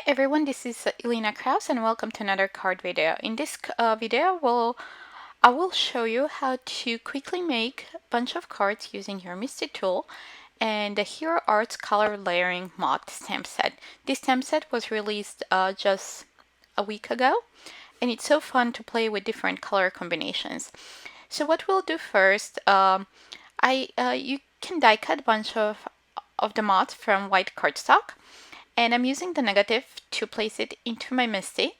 everyone, this is Elena Kraus and welcome to another card video. In this video, I will show you how to quickly make a bunch of cards using your MISTI tool and the Hero Arts Color Layering Moth stamp set. This stamp set was released just a week ago, and it's so fun to play with different color combinations. So what we'll do first, you can die cut a bunch of the moths from white cardstock. And I'm using the negative to place it into my MISTI.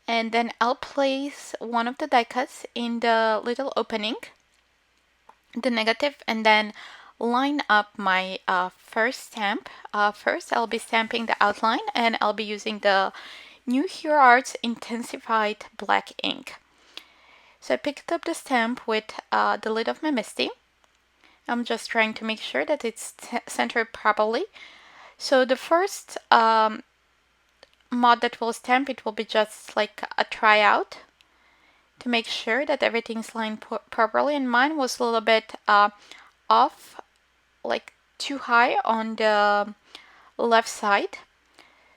And then I'll place one of the die cuts in the little opening, the negative, and then line up my first stamp. First, I'll be stamping the outline, and I'll be using the new Hue Arts Intens-ified black ink. So I picked up the stamp with the lid of my MISTI. I'm just trying to make sure that it's centered properly. So the first mod that will stamp, it will be just like a tryout to make sure that everything's lined properly, and mine was a little bit off, like too high on the left side.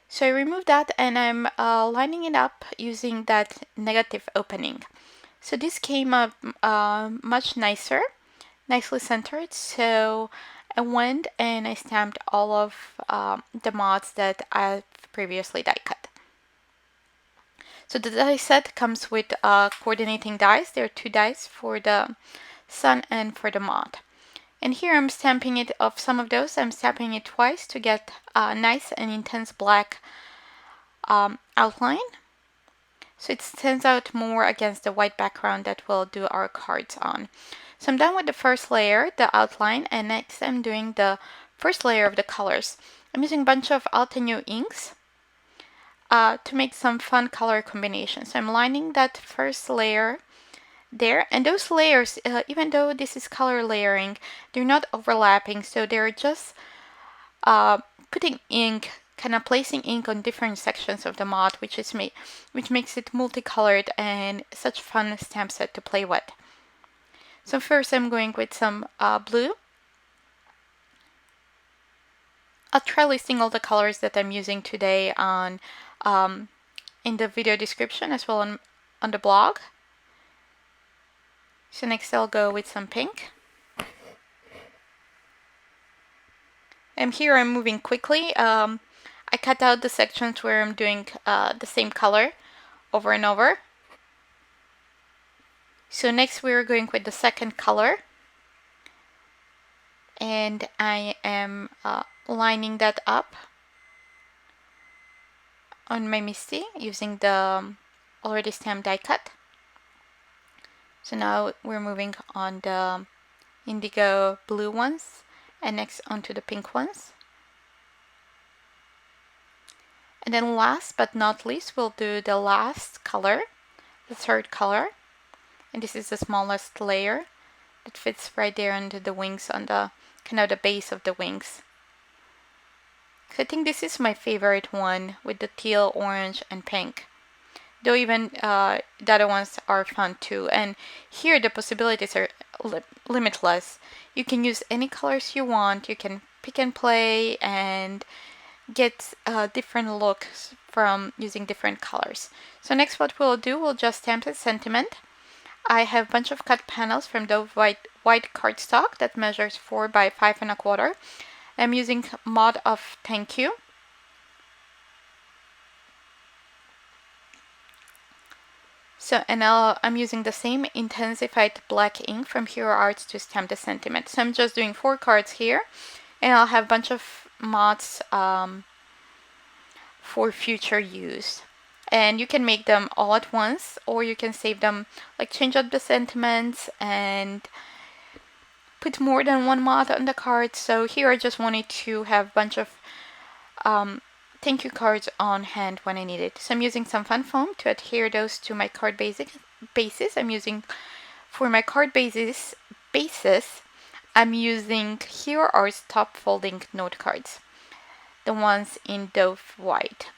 So I removed that and I'm lining it up using that negative opening. So this came up much nicer, nicely centered. So I went and I stamped all of the mods that I've previously die cut. So the die set comes with coordinating dies. There are two dies for the sun and for the mod. And here I'm stamping it of some of those. I'm stamping it twice to get a nice and intense black outline. So it stands out more against the white background that we'll do our cards on. So I'm done with the first layer, the outline, and next I'm doing the first layer of the colors. I'm using a bunch of Altenew inks to make some fun color combinations. So I'm lining that first layer there, and those layers, even though this is color layering, they're not overlapping, so they're just putting ink, kind of placing ink on different sections of the mod, which makes it multicolored and such fun stamp set to play with. So first I'm going with some blue. I'll try listing all the colors that I'm using today on in the video description as well on the blog. So next I'll go with some pink. And here I'm moving quickly. I cut out the sections where I'm doing the same color over and over. So next we're going with the second color. And I am lining that up on my MISTI using the already stamped die cut. So now we're moving on the indigo blue ones and next onto the pink ones. And then last but not least, we'll do the last color, the third color. And this is the smallest layer that fits right there under the wings, on the kind of the base of the wings. So I think this is my favorite one with the teal, orange, and pink. Though even the other ones are fun too. And here the possibilities are limitless. You can use any colors you want. You can pick and play and get different looks from using different colors. So next what we'll do, we'll just stamp the sentiment. I have a bunch of cut panels from the white cardstock that measures 4 by 5 1/4. I'm using Moth of Thank You. So, and I'm using the same Intens-ified black ink from Hero Arts to stamp the sentiment. So I'm just doing 4 cards here, and I'll have a bunch of moths for future use. And you can make them all at once, or you can save them, like change up the sentiments and put more than one moth on the card. So here I just wanted to have a bunch of thank you cards on hand when I need it. So I'm using some fun foam to adhere those to my card bases. I'm using, for my card bases, I'm using Hero Arts top folding note cards, the ones in Dove White.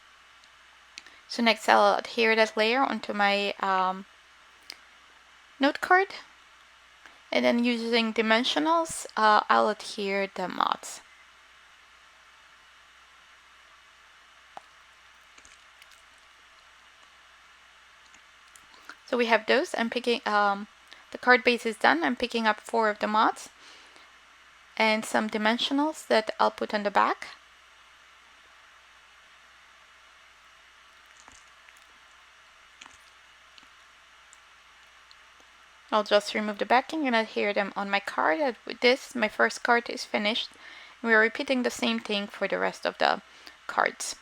So next I'll adhere that layer onto my note card, and then using dimensionals, I'll adhere the moths. So we have those. I'm picking, the card base is done. I'm picking up 4 of the moths and some dimensionals that I'll put on the back. I'll just remove the backing and adhere them on my card. And with this, my first card is finished. We're repeating the same thing for the rest of the cards.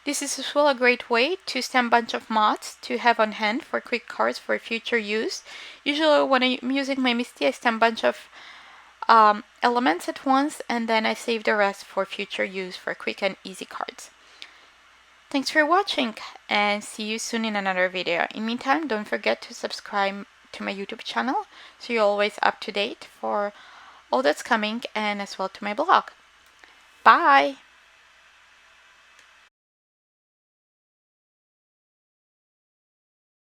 This is as well a great way to stamp a bunch of moths to have on hand for quick cards for future use. Usually when I'm using my MISTI, I stamp a bunch of elements at once, and then I save the rest for future use for quick and easy cards. Thanks for watching, and see you soon in another video. In the meantime, don't forget to subscribe to my YouTube channel so you're always up to date for all that's coming, and as well to my blog. Bye!